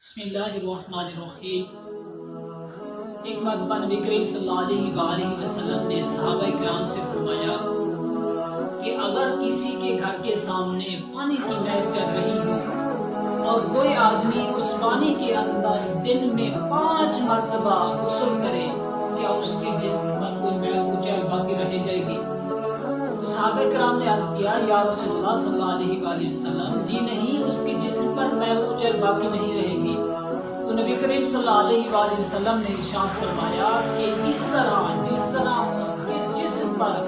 بسم اللہ الرحمن الرحیم۔ ایک مرتبہ نبی کریم صلی اللہ علیہ وسلم نے صحابہ کرام سے فرمایا کہ اگر کسی کے گھر کے سامنے پانی کی نہر چل رہی ہو اور کوئی آدمی اس پانی کے اندر دن میں 5 مرتبہ غسل کرے، کیا اس کے جسم پر کوئی میل کچیل باقی رہ جائے گی؟ تو صحابہ کرام نے عرض کیا، یا رسول اللہ صلی اللہ علیہ وسلم، جی نہیں، اس کے جسم پر میل کچیل باقی نہیں رہے گی۔ تو نبی کریم صلی اللہ علیہ وسلم نے ارشاد فرمایا کہ جس طرح اس کے جسم پر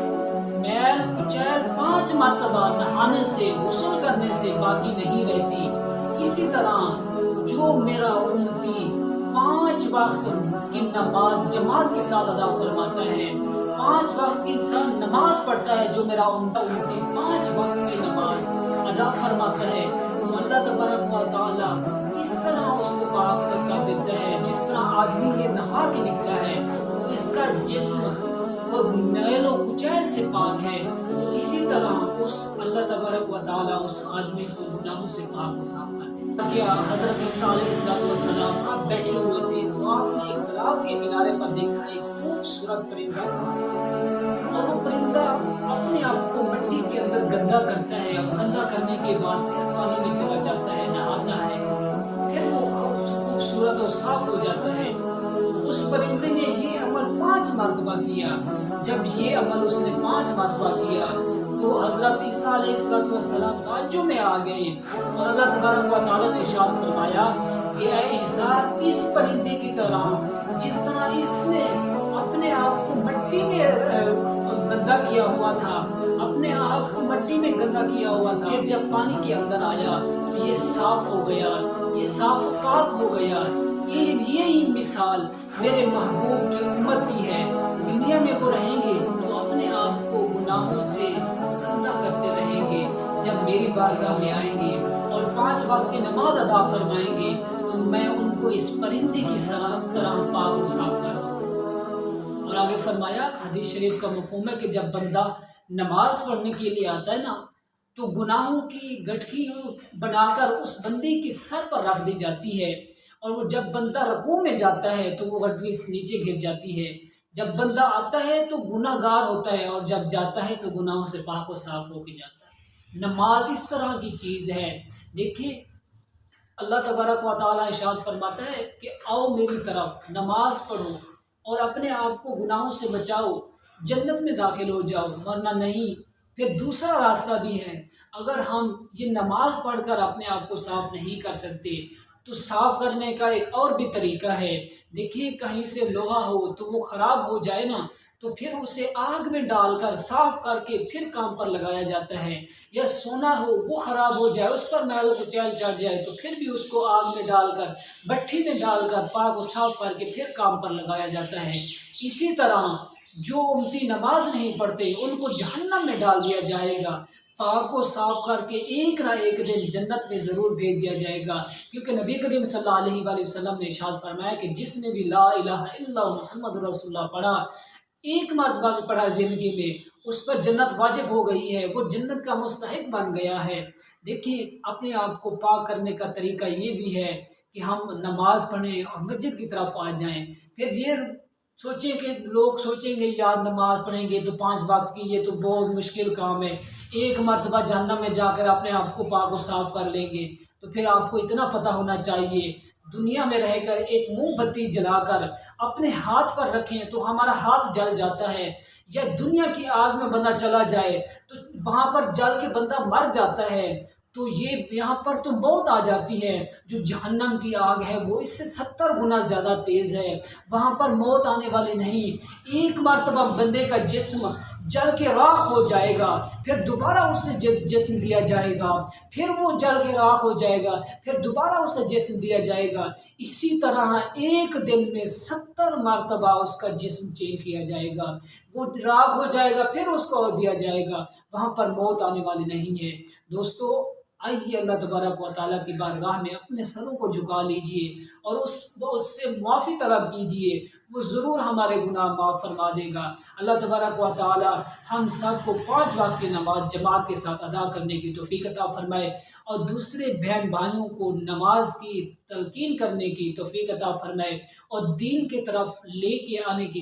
میل کچیل 5 مرتبہ نہانے سے، غسل کرنے سے باقی نہیں رہتی، اسی طرح جو میرا امتی 5 وقت کی نماز جماعت کے ساتھ ادا فرماتا ہے، 5 وقت کی نماز پڑھتا ہے، جو میرا امتی 5 وقت کی نماز ادا فرماتا ہے، تو اللہ تبارک و تعالی اس طرح اس کو پاک کر دیتا ہے۔ جس طرح آدمی یہ نہا کے نکلا ہے تو اس کا جسم وہ میل و کچیل سے پاک ہے، تو اسی طرح اس اللہ تبارک و تعالی اس آدمی کو گناہوں سے پاک و صاف کر دیتا ہے۔ کیا حضرت عیسیٰ علیہ السلام آپ بیٹھے ہوئے تھے تو آپ نے ایک تالاب کے کنارے پر دیکھا ایک خوبصورت پرندہ، اور وہ پرندہ اپنے آپ کو مٹی کے اندر گندا کرتا ہے، اور گندا کرنے کے بعد پھر پانی میں چلا جاتا ہے، نہاتا ہے، پھر وہ خوبصورت اور صاف ہو جاتا ہے۔ اس پرندے نے یہ عمل 5 مرتبہ کیا۔ جب یہ عمل اس نے 5 مرتبہ کیا تو حضرت عیسیٰ علیہ السلام تعجب میں آ گئے، اور اللہ تبارک و تعالیٰ نے ارشاد فرمایا کہ اے عیسیٰ، اس پرندے کی طرح جس طرح اس نے اپنے آپ کو مٹی میں گندا کیا ہوا تھا، اپنے آپ کو مٹی میں گندا کیا ہوا تھا، پھر جب پانی کے اندر آیا تو یہ صاف ہو گیا، یہ صاف و پاک ہو گیا۔ یہی مثال میرے محبوب کی امت کی ہے۔ دنیا میں وہ رہیں گے تو اپنے آپ کو گناہوں سے گندا کرتے رہیں گے، جب میری بارگاہ میں آئیں گے اور 5 وقت کی نماز ادا فرمائیں گے تو میں ان کو اس پرندے کی طرح پاک و صاف کر دوں۔ اور آگے فرمایا، حدیث شریف کا مفہوم ہے کہ جب بندہ نماز پڑھنے کے لیے آتا ہے نا، تو گناہوں کی گٹھی بنا کر اس بندے کی سر پر رکھ دی جاتی ہے، اور وہ جب بندہ رکوع میں جاتا ہے تو وہ گٹھی نیچے گر جاتی ہے۔ جب بندہ آتا ہے تو گناہ گار ہوتا ہے، اور جب جاتا ہے تو گناہوں سے پاک و صاف ہو کے جاتا ہے۔ نماز اس طرح کی چیز ہے۔ دیکھیں، اللہ تبارک و تعالیٰ ارشاد فرماتا ہے کہ آؤ میری طرف، نماز پڑھو اور اپنے آپ کو گناہوں سے بچاؤ، جنت میں داخل ہو جاؤ، ورنہ نہیں۔ پھر دوسرا راستہ بھی ہے، اگر ہم یہ نماز پڑھ کر اپنے آپ کو صاف نہیں کر سکتے تو صاف کرنے کا ایک اور بھی طریقہ ہے۔ دیکھیں، کہیں سے لوہا ہو تو وہ خراب ہو جائے نا، تو پھر اسے آگ میں ڈال کر صاف کر کے پھر کام پر لگایا جاتا ہے۔ یا سونا ہو، وہ خراب ہو جائے، اس پر میل و کچیل چڑھ جائے تو پھر بھی اس کو آگ میں ڈال کر، بھٹی میں ڈال کر پاک و صاف کر کے پھر کام پر لگایا جاتا ہے۔ اسی طرح جو امتی نماز نہیں پڑھتے ان کو جہنم میں ڈال دیا جائے گا، پاک و صاف کر کے ایک نہ ایک دن جنت میں ضرور بھیج دیا جائے گا، کیونکہ نبی کریم صلی اللہ علیہ وسلم نے ارشاد فرمایا کہ جس نے بھی لا الہ الا اللہ محمد رسول اللہ پڑھا، ایک مرتبہ بھی پڑھا زندگی میں، اس پر جنت واجب ہو گئی ہے، وہ جنت کا مستحق بن گیا ہے۔ دیکھیں، اپنے آپ کو پاک کرنے کا طریقہ یہ بھی ہے کہ ہم نماز پڑھیں اور مسجد کی طرف آ جائیں۔ پھر یہ سوچیں کہ لوگ سوچیں گے یار نماز پڑھیں گے تو 5 وقت کی، یہ تو بہت مشکل کام ہے، ایک مرتبہ جہنم میں جا کر اپنے آپ کو پاک و صاف کر لیں گے۔ تو پھر آپ کو اتنا پتہ ہونا چاہیے، دنیا میں رہ کر ایک موم بتی جلا کر اپنے ہاتھ پر رکھیں تو ہمارا ہاتھ جل جاتا ہے، یا دنیا کی آگ میں بندہ چلا جائے تو وہاں پر جل کے بندہ مر جاتا ہے، تو یہ یہاں پر تو موت آ جاتی ہے۔ جو جہنم کی آگ ہے وہ اس سے 70 گنا زیادہ تیز ہے، وہاں پر موت آنے والی نہیں۔ ایک مرتبہ بندے کا جسم جل کے راکھ ہو جائے گا، پھر دوبارہ اسے جسم دیا جائے گا، پھر وہ جل کے راکھ ہو جائے گا، پھر دوبارہ اسے جسم دیا جائے گا۔ اسی طرح ایک دن میں 70 مرتبہ اس کا جسم چینج کیا جائے گا، وہ راکھ ہو جائے گا، پھر اس کو دیا جائے گا، وہاں پر موت آنے والی نہیں ہے۔ دوستو، آئیے اللہ تبارک و تعالیٰ کی بارگاہ میں اپنے سروں کو جھکا لیجئے اور اس سے معافی طلب کیجئے، وہ ضرور ہمارے گناہ معاف فرما دے گا۔ اللہ تبارک و تعالیٰ ہم سب کو 5 وقت کی نماز جماعت کے ساتھ ادا کرنے کی توفیق عطا فرمائے، اور دوسرے بہن بھائیوں کو نماز کی تلقین کرنے کی توفیق عطا فرمائے، اور دین کی طرف لے کے آنے کی